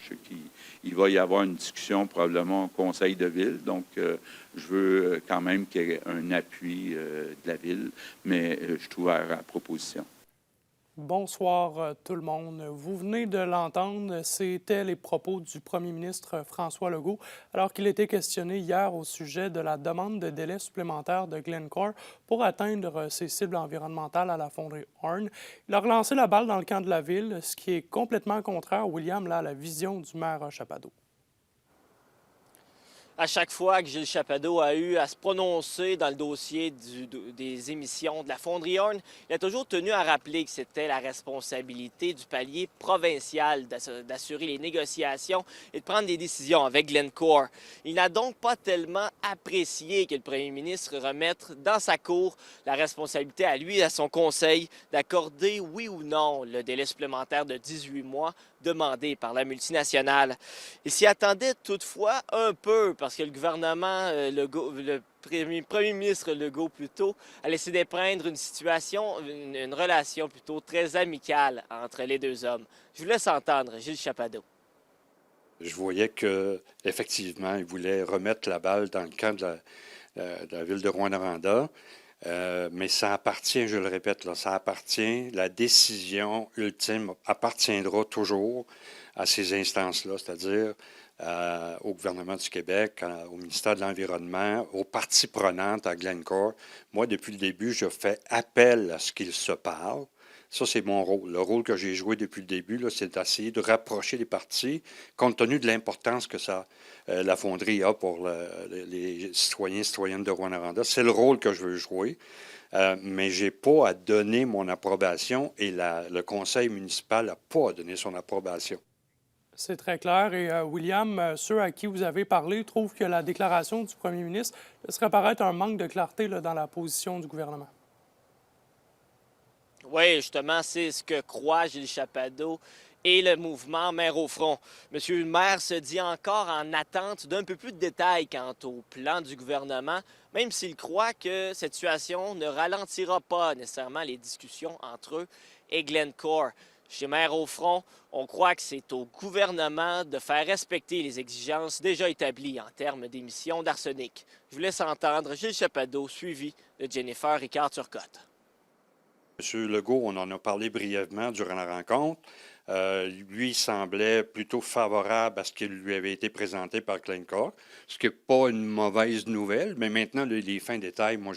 Je sais qu'il va y avoir une discussion probablement au conseil de ville, donc je veux quand même qu'il y ait un appui de la ville, mais je suis ouvert à la proposition. Bonsoir tout le monde. Vous venez de l'entendre, c'était les propos du premier ministre François Legault alors qu'il était questionné hier au sujet de la demande de délai supplémentaire de Glencore pour atteindre ses cibles environnementales à la fonderie Horn. Il a relancé la balle dans le camp de la ville, ce qui est complètement contraire, William, là, à la vision du maire Chapado. À chaque fois que Gilles Chapado a eu à se prononcer dans le dossier des émissions de la fonderie Horn, il a toujours tenu à rappeler que c'était la responsabilité du palier provincial d'assurer les négociations et de prendre des décisions avec Glencore. Il n'a donc pas tellement apprécié que le premier ministre remette dans sa cour la responsabilité à lui et à son conseil d'accorder oui ou non le délai supplémentaire de 18 mois demandé par la multinationale. Il s'y attendait toutefois un peu parce que le gouvernement, le premier ministre Legault plutôt, a laissé dépeindre une situation, une relation plutôt très amicale entre les deux hommes. Je vous laisse entendre Gilles Chapado. Je voyais qu'effectivement, il voulait remettre la balle dans le camp de la ville de Rouyn-Noranda. Mais ça appartient, je le répète, là, ça appartient, la décision ultime appartiendra toujours à ces instances-là, c'est-à-dire au gouvernement du Québec, au ministère de l'Environnement, aux parties prenantes, à Glencore. Moi, depuis le début, je fais appel à ce qu'ils se parlent. Ça, c'est mon rôle. Le rôle que j'ai joué depuis le début, là, c'est d'essayer de rapprocher les parties, compte tenu de l'importance que la fonderie a pour les citoyens et citoyennes de Rouyn-Noranda. C'est le rôle que je veux jouer, mais je n'ai pas à donner mon approbation et le conseil municipal n'a pas à donner son approbation. C'est très clair. Et William, ceux à qui vous avez parlé trouvent que la déclaration du premier ministre laisserait paraître un manque de clarté là, dans la position du gouvernement. Oui, justement, c'est ce que croit Gilles Chapado et le mouvement Maire au front. Monsieur le maire se dit encore en attente d'un peu plus de détails quant au plan du gouvernement, même s'il croit que cette situation ne ralentira pas nécessairement les discussions entre eux et Glencore. Chez Maire au front, on croit que c'est au gouvernement de faire respecter les exigences déjà établies en termes d'émissions d'arsenic. Je vous laisse entendre Gilles Chapado, suivi de Jennifer Ricard-Turcotte. M. Legault, on en a parlé brièvement durant la rencontre. Lui semblait plutôt favorable à ce qui lui avait été présenté par Glencore, ce qui n'est pas une mauvaise nouvelle, mais maintenant, les fins détails, moi,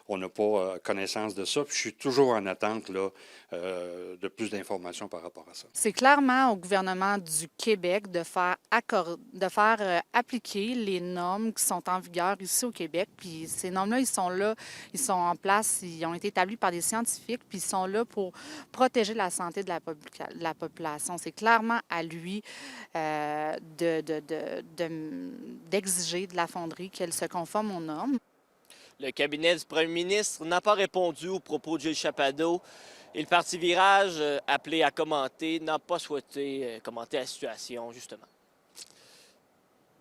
on n'a pas connaissance de ça. Puis je suis toujours en attente là, de plus d'informations par rapport à ça. C'est clairement au gouvernement du Québec de faire appliquer les normes qui sont en vigueur ici au Québec. Puis ces normes-là, ils sont en place, ils ont été établis par des scientifiques, puis ils sont là pour protéger la santé de la population. C'est clairement à lui d'exiger de la fonderie qu'elle se conforme aux normes. Le cabinet du premier ministre n'a pas répondu aux propos de Gilles Chapado et le Parti Virage, appelé à commenter, n'a pas souhaité commenter la situation, justement.